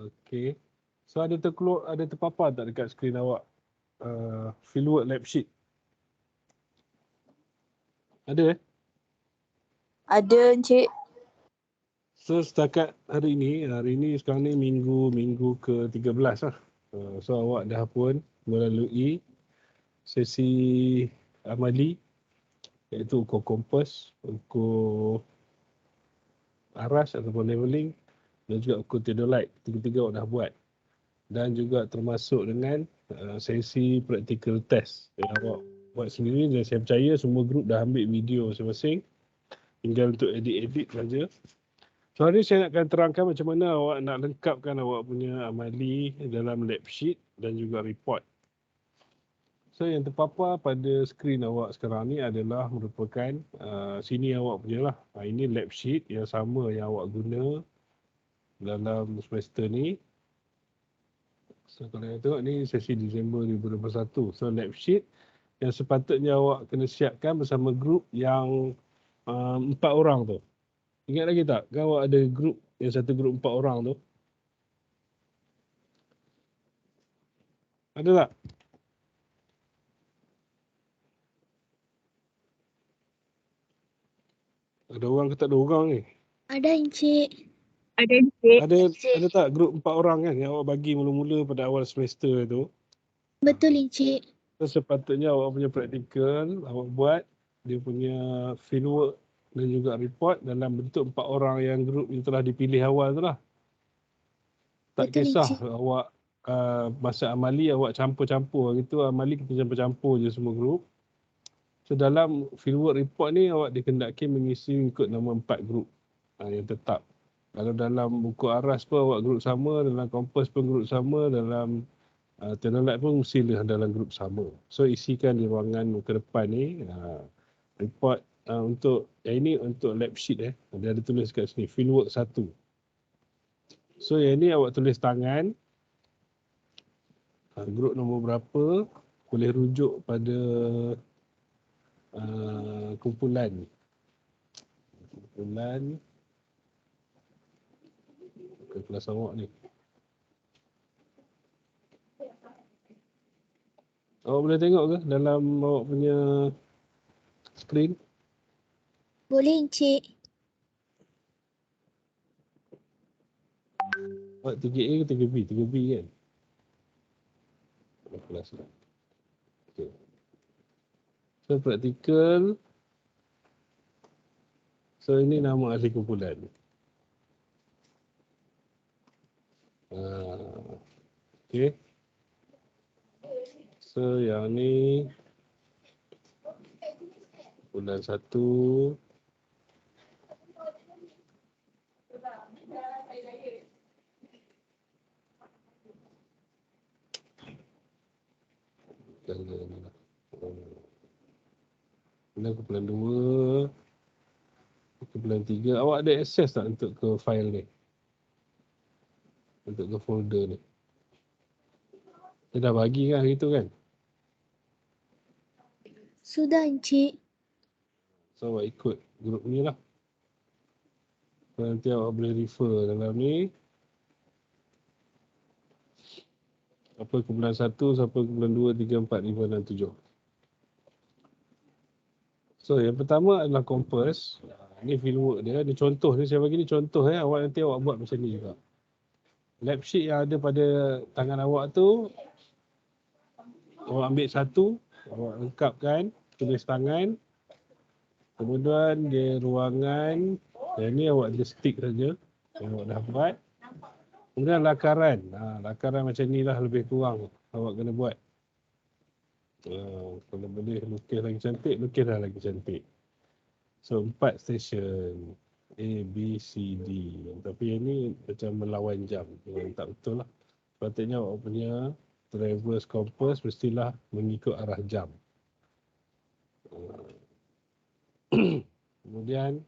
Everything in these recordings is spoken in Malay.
Okey. So ada terpapar tak dekat skrin awak fieldwork lab sheet? Ada Ada Encik. So setakat hari ni sekarang ni minggu ke-13 lah. So awak dah pun melalui sesi amali iaitu ukur kompas, ukur aras ataupun leveling dan juga ukur theodolite. Tiga-tiga awak dah buat. Dan juga termasuk dengan sesi practical test yang awak buat sendiri, dan saya percaya semua grup dah ambil video masing-masing. Tinggal untuk edit-edit saja. So hari ni saya akan terangkan macam mana awak nak lengkapkan awak punya amali dalam lab sheet dan juga report. So yang terpapar pada skrin awak sekarang ni adalah merupakan sini awak punya lah. Ini lab sheet yang sama yang awak guna dalam semester ni. So kalau yang tengok ni sesi Disember 2021. So lab sheet yang sepatutnya awak kena siapkan bersama grup yang 4 orang tu. Ingat lagi tak? Kan awak ada grup yang satu grup 4 orang tu. Ada tak? Ada orang ke tak ada orang ni? Ada Encik. Ada Encik. Ada tak grup 4 orang kan yang awak bagi mula-mula pada awal semester tu? Betul Encik. So, sepatutnya awak punya praktikal awak buat dia punya fieldwork dan juga report dalam bentuk 4 orang yang grup yang telah dipilih awal tu lah. Tak Betul, kisah Encik. awak masa amali awak campur-campur. Hari tu amali kita campur-campur je semua grup. So dalam fieldwork report ni awak dikendaki mengisi ikut nama 4 grup yang tetap. Kalau dalam buku aras pun awak grup sama, dalam kompas pun grup sama, dalam theodolite pun mesti dalam grup sama. So isikan di ruangan ke depan ni report untuk yang ini untuk lab sheet dia ada tulis kat sini fieldwork 1. So yang ni awak tulis tangan, grup nombor berapa, boleh rujuk pada kumpulan ke kelas awak ni. Awak boleh tengok ke dalam awak punya skrin? Boleh Encik. Awak 3A ke 3B? 3B kan? Kelas lah. Okay. So praktikal. So ini nama ahli kumpulan. Okay. So yang ni kumpulan 1. Kumpulan 2. Kumpulan 3. Awak ada akses tak untuk ke file ni? Untuk ke folder ni? Saya dah bagi kan hari tu kan? Sudah Encik. So awak ikut grup ni lah. So, nanti awak boleh refer dalam ni. Apa kumpulan 1, siapa kumpulan 2, 3, 4, 5 dan 7. So yang pertama adalah kompas. Ini fieldwork dia. Ini contoh ni saya bagi ni contoh awak nanti awak buat macam ni juga. Lab sheet yang ada pada tangan awak tu awak ambil satu, awak lengkapkan, tulis tangan. Kemudian di ruangan, yang ni awak just stick saja. Yang awak dah buat. Kemudian lakaran. Lakaran macam ni lah lebih kurang awak kena buat. Kalau boleh lukis lagi cantik, lukislah lagi cantik. So 4 stesen A, B, C, D. Tapi yang ni macam melawan jam. Tak betul lah. Sepatutnya awak punya traverse compass mestilah mengikut arah jam. Kemudian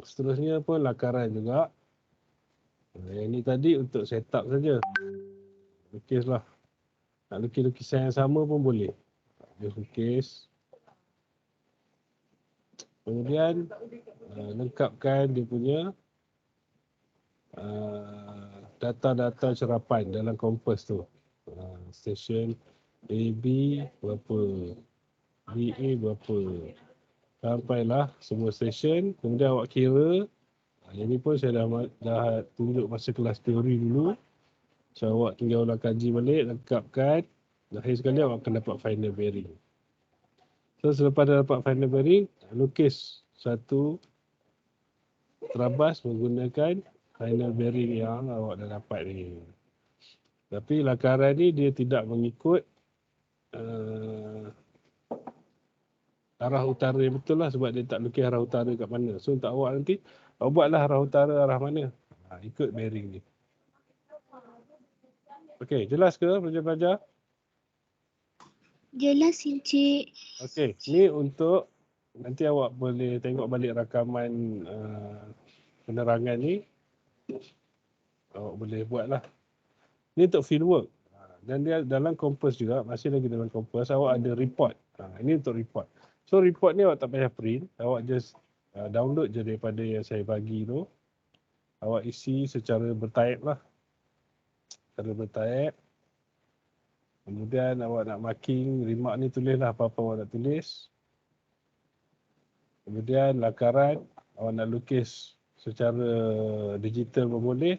seterusnya pun lakaran juga. Yang ni tadi untuk setup saja. Lukislah. Nak lukis lukisan yang sama pun boleh. Dia lukis. Kemudian lengkapkan dia punya data-data serapan dalam kompas tu. Stesen AB berapa, BA berapa. Sampailah semua stesen, kemudian awak kira. Yang ni pun saya dah tunjuk masa kelas teori dulu. So awak tinggal ulang kaji balik, lengkapkan. Akhir sekali awak akan dapat final bearing. So selepas dah dapat final bearing, lukis satu terabas menggunakan final bearing yang awak dah dapat ni. Tapi lakaran ni dia tidak mengikut arah utara yang betul lah, sebab dia tak lukis arah utara kat mana. So untuk awak nanti, awak buatlah arah utara arah mana. Ikut bearing ni. Okey, jelas ke pelajar-pelajar? Jelas Encik. Okey, ni untuk nanti awak boleh tengok balik rakaman penerangan ni. Awak boleh buat lah. Ni untuk fieldwork. Dan dia dalam kompas juga, masih lagi dalam kompas, awak ada report. Ini untuk report. So report ni awak tak payah print, awak just download je daripada yang saya bagi tu. Awak isi secara bertaip lah. Secara bertaip. Kemudian awak nak marking, remark ni tulislah apa-apa awak nak tulis. Kemudian lakaran, awak nak lukis secara digital pun boleh.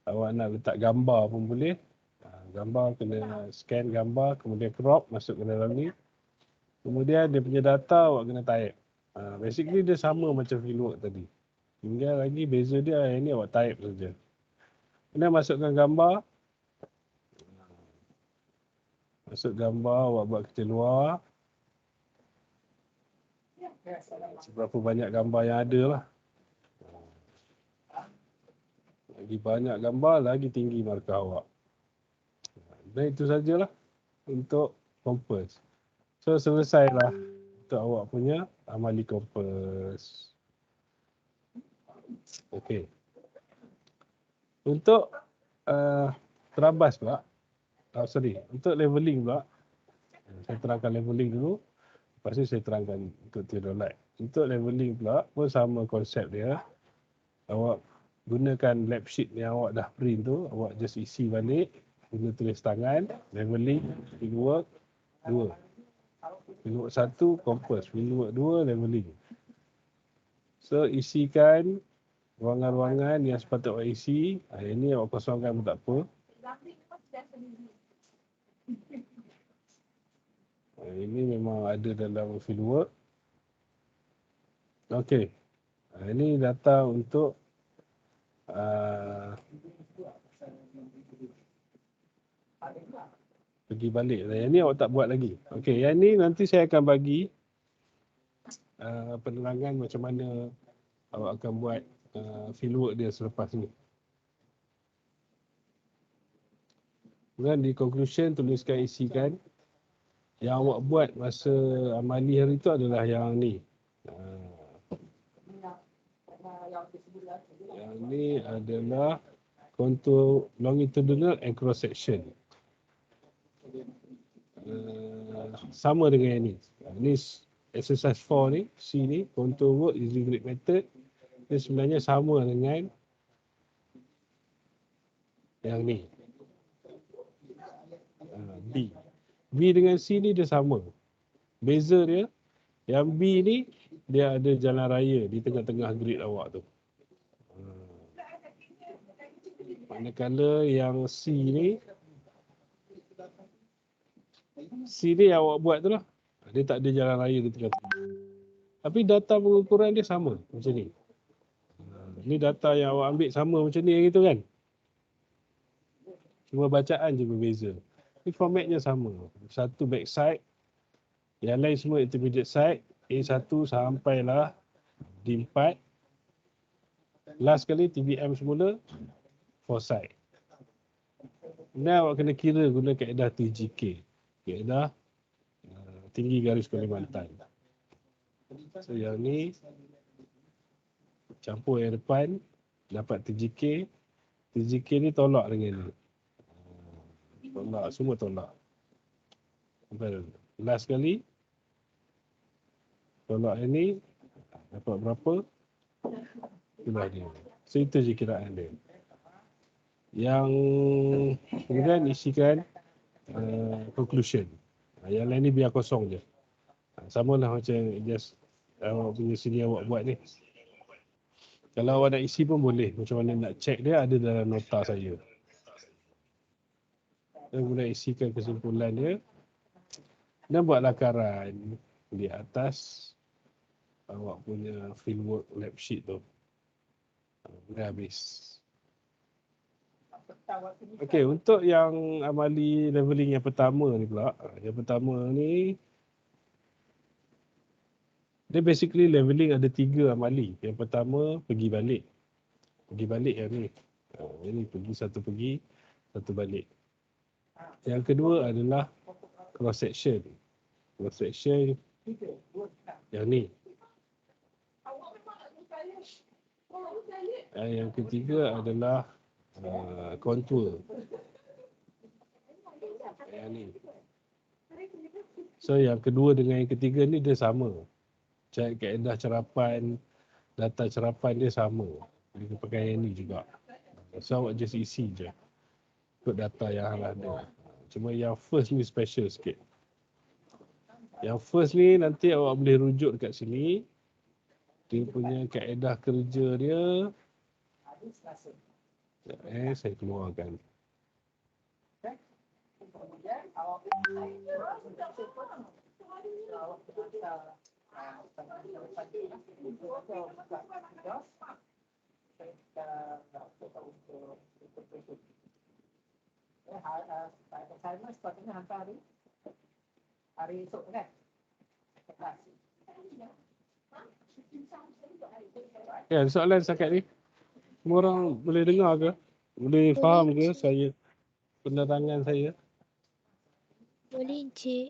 Awak nak letak gambar pun boleh. Gambar kena scan gambar, kemudian crop masuk ke dalam ni. Kemudian dia punya data awak kena type. Basically dia sama macam fieldwork tadi. Tinggal lagi beza dia yang ni awak type saja. Kemudian masukkan gambar. Masuk gambar, awak buat kerja luar. Seberapa banyak gambar yang ada lah. Lagi banyak gambar, lagi tinggi markah awak. Dan itu sajalah untuk kompas. So selesailah untuk awak punya amali kompas. Okey. Untuk terabas pula. Untuk leveling pula. Saya terangkan leveling dulu. Lepas tu saya terangkan untuk theodolite. Untuk leveling pula pun sama konsep dia. Awak gunakan lab sheet yang awak dah print tu, awak just isi balik, guna tulis tangan, leveling, fieldwork 2. Fieldwork 1, kompas. Fieldwork 2, leveling. So isikan ruangan-ruangan yang sepatutnya awak isi. Yang ni awak kosongkan pun tak apa. Ini memang ada dalam fieldwork. Okey. Ini data untuk pergi balik. Yang ni awak tak buat lagi. Okey, yang ni nanti saya akan bagi penerangan macam mana awak akan buat fieldwork dia selepas ni. Kemudian di conclusion tuliskan, isikan yang awak buat masa amali hari tu adalah yang ni. Yang ni adalah contour longitudinal and cross section. Sama dengan yang ni. Ni exercise 4 ni, C ni, contour work using grid method. Dia sebenarnya sama dengan yang ni. B. B dengan C ni dia sama. Beza dia, yang B ni dia ada jalan raya di tengah-tengah grid awak tu. Manakala yang C ni yang awak buat tu lah. Dia tak ada jalan raya di tengah-tengah. Tapi data pengukuran dia sama macam ni. Ni data yang awak ambil sama macam ni yang itu kan. Cuma bacaan je berbeza. Ni formatnya sama. Satu backside, yang lain semua intermediate side. A1 sampailah D4. Last kali TBM semula, foresight. Kemudian awak kena kira guna kaedah TGK. Kaedah tinggi garis Kalimantan. So yang ni campur yang depan, dapat TGK. TGK ni tolak dengan ni. Tolak, semua tolak. Last kali, tolak yang ni, dapat berapa? Itulah dia. So itu je kiraan dia. Yang kemudian isikan conclusion. Yang lain ni biar kosong je. Sama lah macam just awak punya sini awak buat ni. Kalau awak nak isi pun boleh. Macam mana nak check dia ada dalam nota saya. Dan kemudian isikan kesimpulan dia. Dan buat lakaran di atas awak punya fieldwork lab sheet tu. Dah habis. Okey, untuk yang amali leveling yang pertama ni pula. Yang pertama ni dia basically leveling ada 3 amali. Yang pertama pergi balik. Pergi balik yang ni. Ini pergi, satu balik. Yang kedua adalah cross section. Cross section yang ni. Yang ketiga adalah contour. Yang ni. So yang kedua dengan yang ketiga ni dia sama. Kaedah cerapan, data cerapan dia sama. Dia pakai yang ni juga. So awak just isi je. Ikut data yang ada. Cuma yang first ni special sikit. Yang first ni nanti awak boleh rujuk dekat sini. Dia punya kaedah kerja dia. Saya keluarkan. Hari esok kan? Ya, soalan setakat ni. Semua orang boleh dengar ke? Boleh faham ke saya? Penerangan saya? Boleh Encik.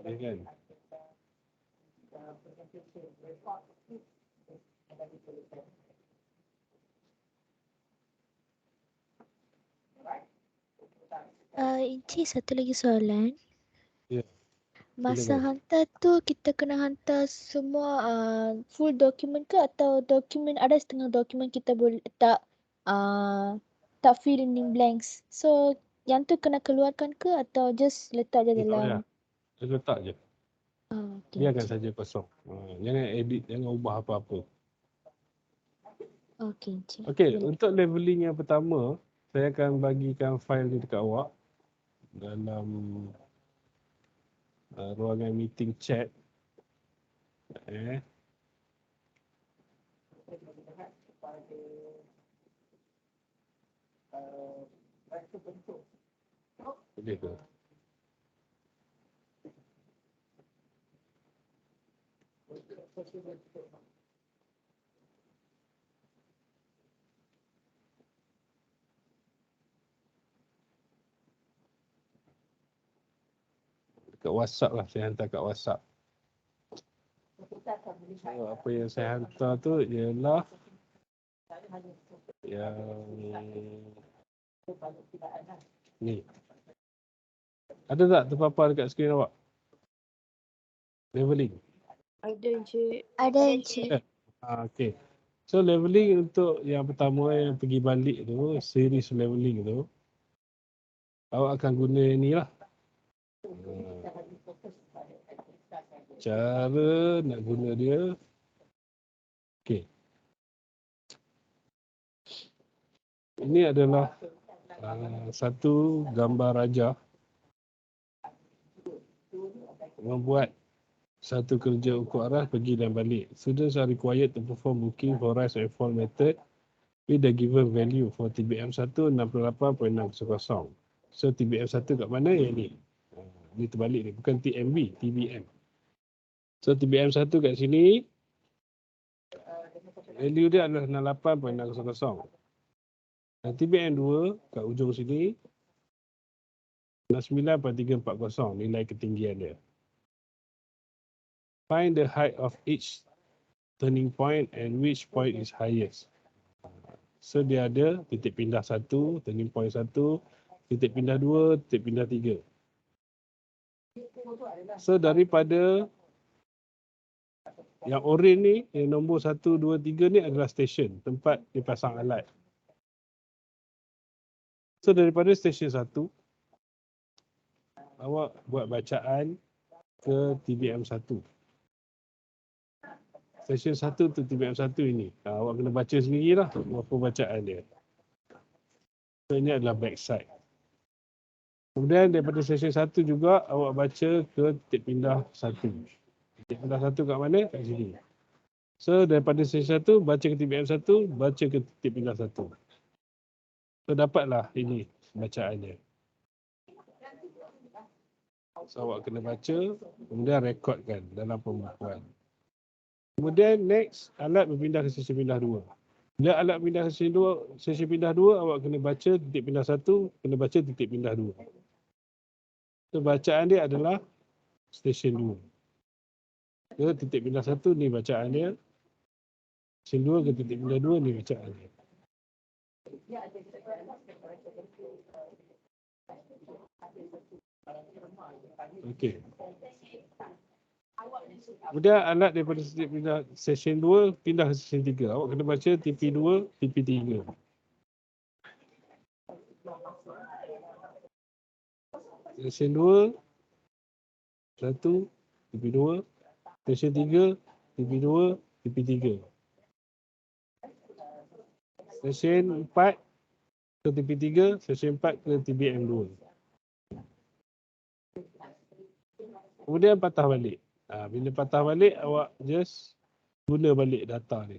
Ya kan? Encik, satu lagi soalan. Ya. Masa Silakan. hantar tu kita kena hantar semua full dokumen ke atau dokumen ada setengah dokumen kita boleh tak fill in blanks. So yang tu kena keluarkan ke atau just letak je Tak payah. dalam. Saya letak je. Okay, Biarkan Encik. saja kosong. Jangan edit, jangan ubah apa-apa. Okay, Encik. Okey, Boleh. untuk leveling yang pertama, saya akan bagikan file ni dekat awak dalam ruangan meeting chat. Boleh ke? Dekat WhatsApp lah, saya hantar kat WhatsApp. So, apa yang saya hantar tu ialah yang ni. Ada tak terpapar dekat skrin awak? Leveling. Ada Encik. Ada Encik. Okey. So leveling untuk yang pertama yang pergi balik tu, series leveling tu, awak akan guna ni lah. Cara nak guna dia. Okey. Ini adalah satu gambar raja membuat satu kerja ukur arah pergi dan balik. Students are required to perform booking for rise and fall method with the given value for TBM 1 68.600. So TBM 1 kat mana? Yang ni. Ni terbalik ni, bukan TMB, TBM. So TBM 1 kat sini value dia adalah 68.600. Dan TBM 2 kat ujung sini 69.340 nilai ketinggian dia. Find the height of each turning point and which point is highest. So dia ada titik pindah 1, turning point 1, titik pindah 2, titik pindah 3. So daripada Yang oren ni, yang nombor 1, 2, 3 ni adalah stesen, tempat dipasang alat. So daripada stesen 1, awak buat bacaan ke TBM 1. Stesen 1 tu TBM 1 ini. Awak kena baca sendirilah apa bacaan dia. So ini adalah backside. Kemudian daripada stesen 1 juga awak baca ke titik pindah 1. Titik pindah 1 kat mana? Kat sini. So daripada stesen 1 baca ke TBM 1, baca ke titik pindah 1. So dapatlah ini bacaannya. So awak kena baca, kemudian rekodkan dalam pembukuan. Kemudian next, alat berpindah ke stesen pindah 2. Bila alat pindah ke stesen pindah 2, awak kena baca titik pindah 1, kena baca titik pindah 2. So bacaan dia adalah stesen 2. Ke titik pindah 1 ni bacaan dia. Stesen 2 ke titik pindah 2 ni bacaan dia. Okey. Kemudian alat daripada titik pindah stesen 2 pindah ke stesen 3. Awak kena baca TP2, TP3. Stesen 2, 1, TP2, stesen 3, TP2, TP3. Stesen 4 ke TP3, stesen 4 ke TBM2. Kemudian patah balik. Bila patah balik, awak just guna balik data ni.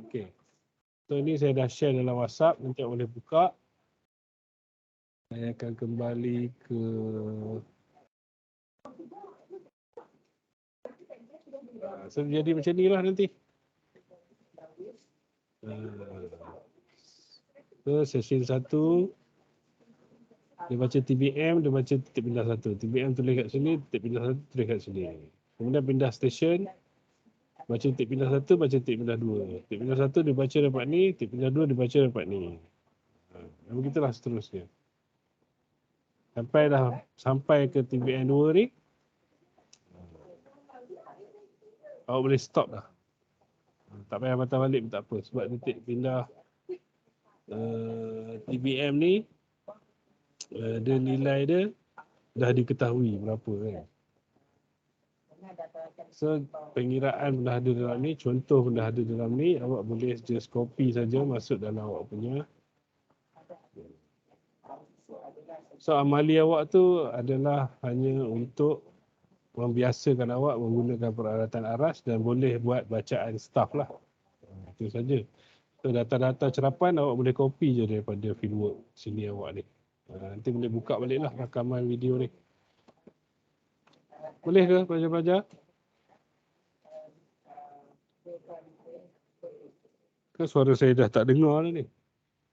Okey. So ni saya dah share dalam WhatsApp, nanti awak boleh buka. Saya akan kembali ke so jadi macam ni lah nanti. So session 1 dia baca TBM, dia baca titik pindah 1. TBM tulis kat sini, titik pindah 1 tulis kat sini. Kemudian pindah stesen, baca titik pindah 1, baca titik pindah 2. Titik pindah 1 dia baca dapat ni, titik pindah 2 dia baca dapat ni. Begitulah seterusnya. Sampai ke TBM 2 ni, awak boleh stop dah. Tak payah patah balik pun tak apa. Sebab titik pindah TBM ni, dia nilai dia dah diketahui berapa kan. So pengiraan benda ada dalam ni, contoh benda ada dalam ni, awak boleh just copy saja masuk dalam awak punya. So amali awak tu adalah hanya untuk membiasakan awak menggunakan peralatan aras dan boleh buat bacaan staff lah. Itu saja. So data-data cerapan awak boleh copy je daripada fieldwork sini awak ni. Nanti boleh buka balik lah rakaman video ni. Boleh ke pelajar-pelajar? Ke suara saya dah tak dengar dah ni?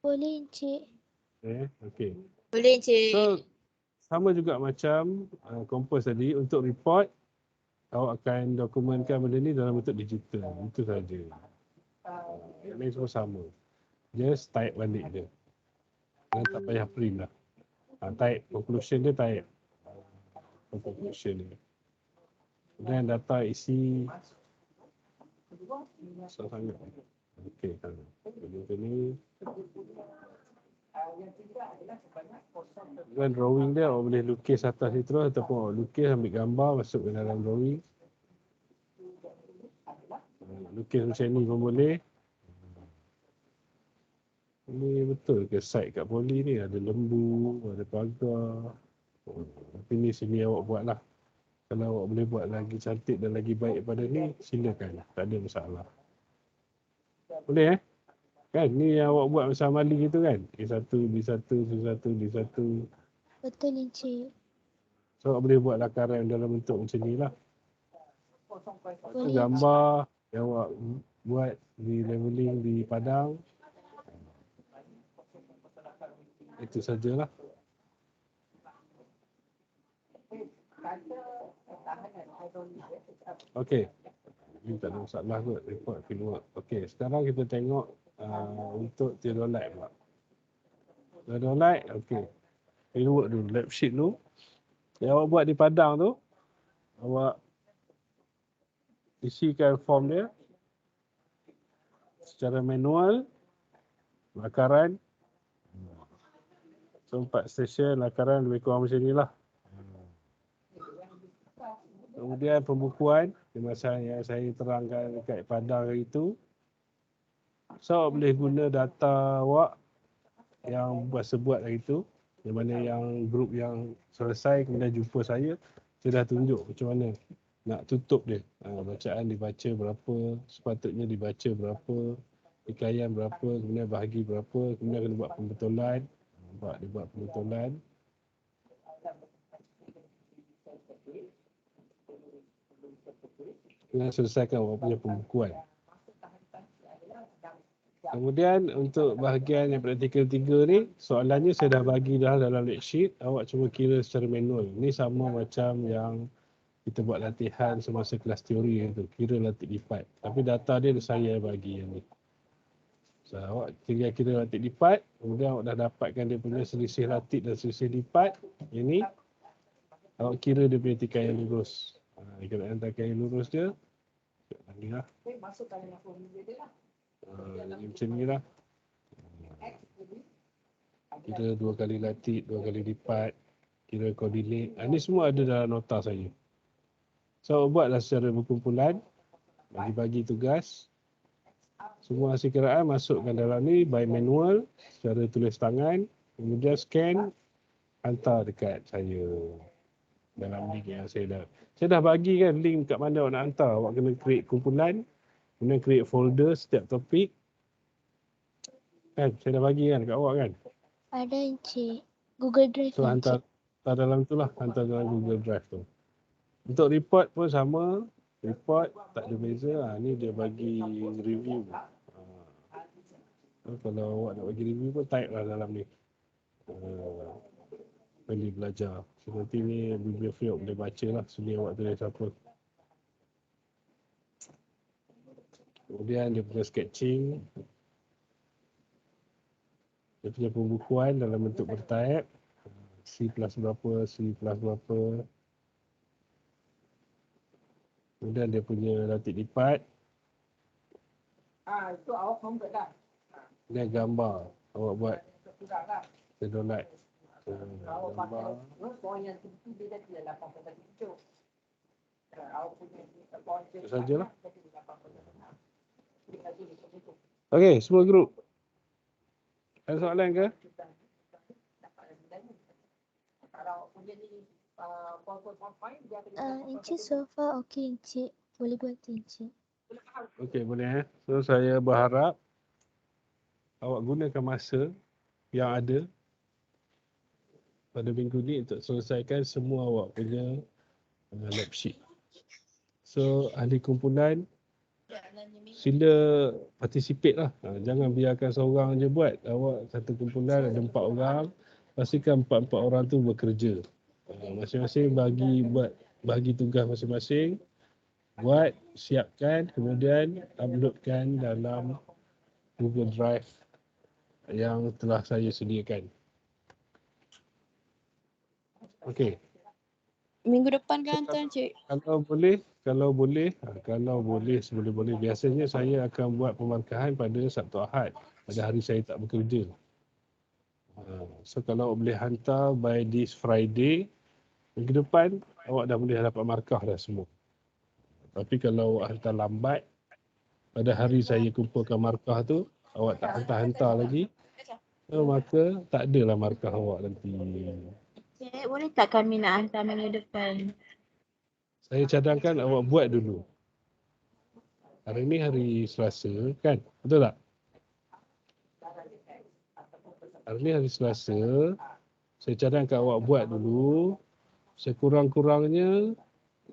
Boleh, Encik. Okey. Boleh, Encik. So sama juga macam Kompas tadi, untuk report awak akan dokumenkan benda ni dalam bentuk digital. Itu saja. Yang lain semua sama. Just type balik je. Dan tak payah print lah. Type conclusion dia type. Conclusion dia. Dan data isi susah sangat. Okey. Benda ni dengan drawing dia awak boleh lukis atas ni terus ataupun awak lukis ambil gambar masuk ke dalam drawing. Lukis macam ni pun boleh. Ini betul ke site kat poli ni ada lembu, ada pagar. Tapi ni sini awak buat lah. Kalau awak boleh buat lagi cantik dan lagi baik pada ni, silakan. Tak ada masalah. Boleh Kan ni yang awak buat macam amali gitu kan? A1, B1, C1, D1. Betul, Encik. So awak boleh buat lakaran dalam bentuk macam ni lah. Boleh, Gambar yang awak buat di leveling di padang. Itu sajalah. Okey. Ini tak ada masalah kot. Report fieldwork. Okey, sekarang kita tengok untuk theodolite pula. Theodolite, okey. Fieldwork dulu, lab sheet tu. Yang awak buat di padang tu, awak isikan form dia secara manual, lakaran. So 4 stesen lakaran lebih kurang macam ni lah. Kemudian pembukuan, masa yang saya terangkan dekat Padang hari itu. So awak boleh guna data awak yang masa buat hari itu. Di mana yang grup yang selesai kemudian jumpa saya dah tunjuk macam mana nak tutup dia. Bacaan dibaca berapa, sepatutnya dibaca berapa, hikayat berapa, kemudian bahagi berapa, kemudian kena buat pembetulan. Dia buat pembetulan. Kemudian selesaikan awak punya pembukuan. Kemudian untuk bahagian yang praktikal 3 ni, soalannya saya dah bagi dah dalam worksheet, awak cuma kira secara manual. Ni sama macam yang kita buat latihan semasa kelas teori itu, kira latik lipat. Tapi data dia saya bagi yang ni. So, awak kira latik lipat, kemudian awak dah dapatkan dia punya selisih latik dan selisih lipat. Yang ni, awak kira dia punya tikai yang lurus. Kira tikai yang lurus dia, ni lah. Macam ni lah. Kira 2 kali latik, 2 kali lipat, kira koordinat. Ini semua ada dalam nota saya. So, buatlah secara berkumpulan, bagi-bagi tugas. Semua hasil kiraan masukkan dalam ni by manual, secara tulis tangan, kemudian scan, hantar dekat saya dalam link yang saya dah bagi kan link kat mana awak nak hantar. Awak kena create kumpulan, kemudian create folder setiap topik. Kan, saya dah bagi kan kat awak kan. Ada Encik. Google Drive So Encik. hantar dalam tu lah, hantar dalam Google Drive tu. Untuk report pun sama, report tak ada beza. Ni dia bagi review. Kalau awak nak bagi review pun type lah dalam ni. Boleh belajar. So, nanti ni bibliography awak boleh baca lah sini awak tulis apa. Kemudian dia punya sketching. Dia punya pembukuan dalam bentuk bertayap. C plus berapa, C plus berapa. Kemudian dia punya latik lipat. Itu awak convert lah. Dia gambar. Awak buat sedonat. Awak pakai Gambar. poin yang tinggi dia jadi 8.7. Awak punya poin Itu sajalah. Okey, semua grup. Ada soalan ke? Kalau punya ni poin dia Encik so far okey Encik. Boleh buat Encik. Okey, boleh. So, saya berharap awak gunakan masa yang ada pada minggu ni untuk selesaikan semua awak punya lab sheet. So, ahli kumpulan, sila participate lah. Jangan biarkan seorang je buat. Awak satu kumpulan ada 4 orang, pastikan 4 orang tu bekerja. Masing-masing bagi tugas masing-masing, buat, siapkan, kemudian uploadkan dalam Google Drive yang telah saya sediakan. Okey. Minggu depan kan hantar Encik? Kalau boleh sebboleh-boleh. Biasanya saya akan buat pemarkahan pada Sabtu Ahad, pada hari saya tak bekerja. So kalau awak boleh hantar by this Friday, minggu depan awak dah boleh dapat markah dah semua. Tapi kalau awak hantar lambat, pada hari saya kumpulkan markah tu, awak tak hantar-hantar lagi, so, maka tak adalah markah awak nanti. Cik, boleh tak kami nak hantar minggu depan? Saya cadangkan awak buat dulu. Hari ni hari Selasa kan? Betul tak? Hari ni hari Selasa. Saya cadangkan awak buat dulu. Sekurang-kurangnya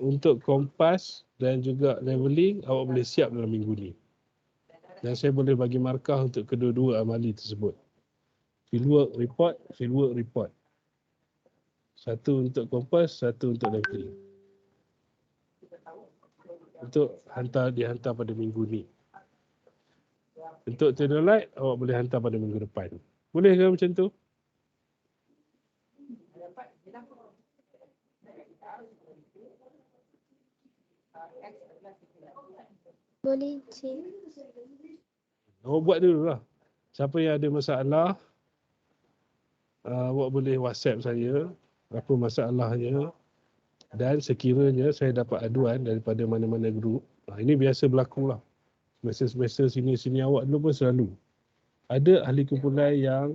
untuk kompas dan juga leveling awak boleh siap dalam minggu ni. Dan saya boleh bagi markah untuk kedua-dua amali tersebut. Fieldwork report. Satu untuk kompas, satu untuk leveling. Untuk dihantar pada minggu ni. Untuk Theodolite, awak boleh hantar pada minggu depan. Boleh ke macam tu? Boleh Encik. Awak buat dulu lah. Siapa yang ada masalah, awak boleh WhatsApp saya apa masalahnya, dan sekiranya saya dapat aduan daripada mana-mana grup, ini biasa berlaku lah. Semester-semester sini awak dulu pun selalu ada ahli kumpulan yang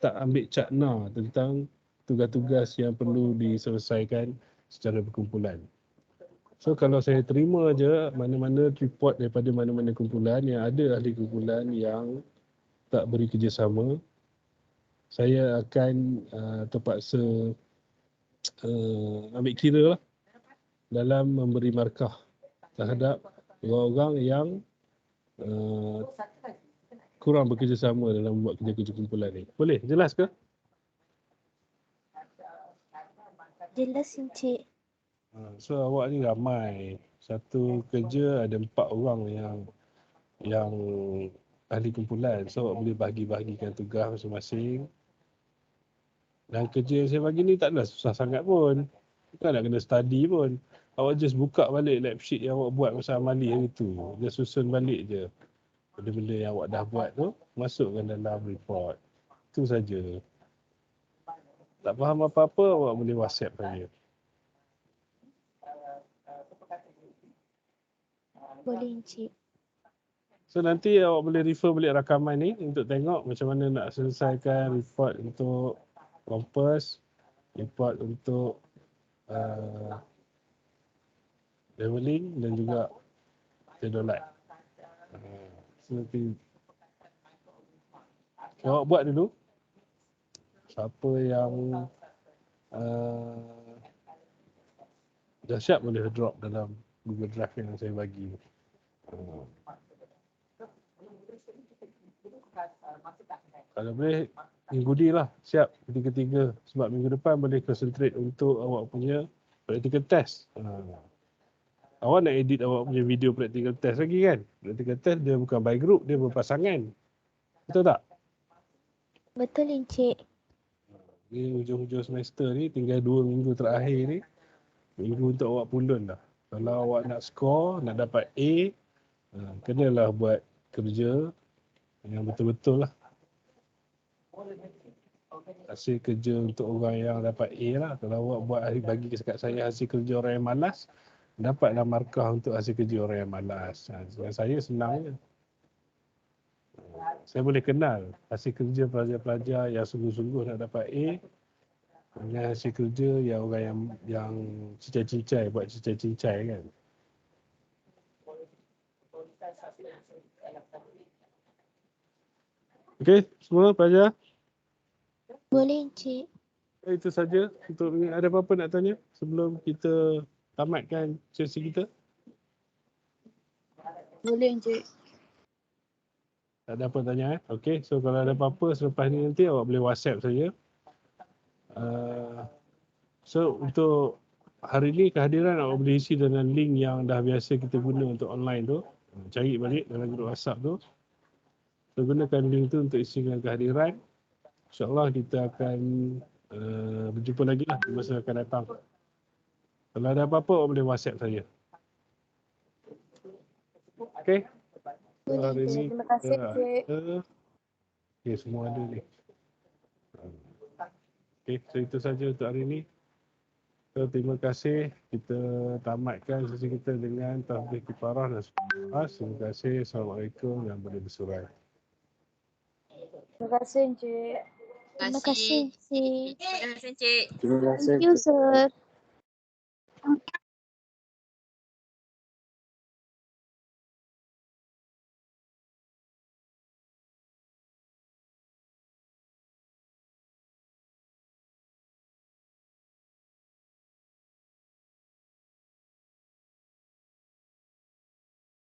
tak ambil cakna tentang tugas-tugas yang perlu diselesaikan secara berkumpulan. So kalau saya terima je mana-mana report daripada mana-mana kumpulan yang ada ahli kumpulan yang tak beri kerjasama, saya akan terpaksa ambil kira lah dalam memberi markah terhadap orang-orang yang kurang bekerjasama dalam membuat kerja-kerja kumpulan ni. Boleh? Jelas ke? Jelas Encik. So awak ni ramai. Satu kerja ada 4 orang yang ahli kumpulan. So awak boleh bahagi-bahagikan tugas masing-masing. Dan kerja yang saya bagi ni tak adalah susah sangat pun. Bukan nak kena study pun. Awak just buka balik lab sheet yang awak buat masa amali hari tu. Just susun balik je benda-benda yang awak dah buat tu, masukkan dalam report. Itu saja. Tak faham apa-apa, awak boleh WhatsApp saya. Boleh Encik. So nanti awak boleh refer balik rakaman ni untuk tengok macam mana nak selesaikan report untuk Compass, report untuk leveling dan juga tedolat. So nanti awak buat dulu. Siapa yang dah siap boleh drop dalam Google Drive yang saya bagi. Kalau boleh minggu ni lah siap ketiga-tiga, sebab minggu depan boleh concentrate untuk awak punya practical test. Awak nak edit awak punya video practical test lagi kan? Practical test dia bukan by group, dia berpasangan. Betul tak? Betul Encik. Ni hujung-hujung semester ni tinggal 2 minggu terakhir ni. Minggu untuk awak pulun dah. Kalau awak nak score, nak dapat A, kenalah buat kerja yang betul-betul lah. Hasil kerja untuk orang yang dapat A lah. Kalau awak buat bagi dekat saya hasil kerja orang yang malas, dapatlah markah untuk hasil kerja orang yang malas. Dengan saya senang je. Saya boleh kenal hasil kerja pelajar-pelajar yang sungguh-sungguh nak dapat A dengan hasil kerja yang orang yang cincai-cincai, buat cincai-cincai kan. Okey, semua pelajar? Boleh Encik. Itu saja untuk ini. Ada apa-apa nak tanya sebelum kita tamatkan sesi kita? Boleh Encik. Tak ada apa tanya Okey, so kalau ada apa-apa selepas ni nanti awak boleh WhatsApp saya. So untuk hari ni kehadiran awak boleh isi dengan link yang dah biasa kita guna untuk online tu. Cari balik dalam grup WhatsApp tu. So gunakan link tu untuk isikan kehadiran. InsyaAllah kita akan berjumpa lagi lah di masa akan datang. Kalau ada apa-apa awak boleh WhatsApp saya. Okey. So, hari ni Terima kasih Encik. Okey, semua ada ni. Okey, so itu saja untuk hari ni. So, terima kasih. Kita tamatkan sesi kita dengan tahbih kifarah dan surat. Terima kasih. Assalamualaikum dan boleh bersurai. Terima kasih Encik. Terima kasih Encik. Terima kasih Encik. Thank you sir.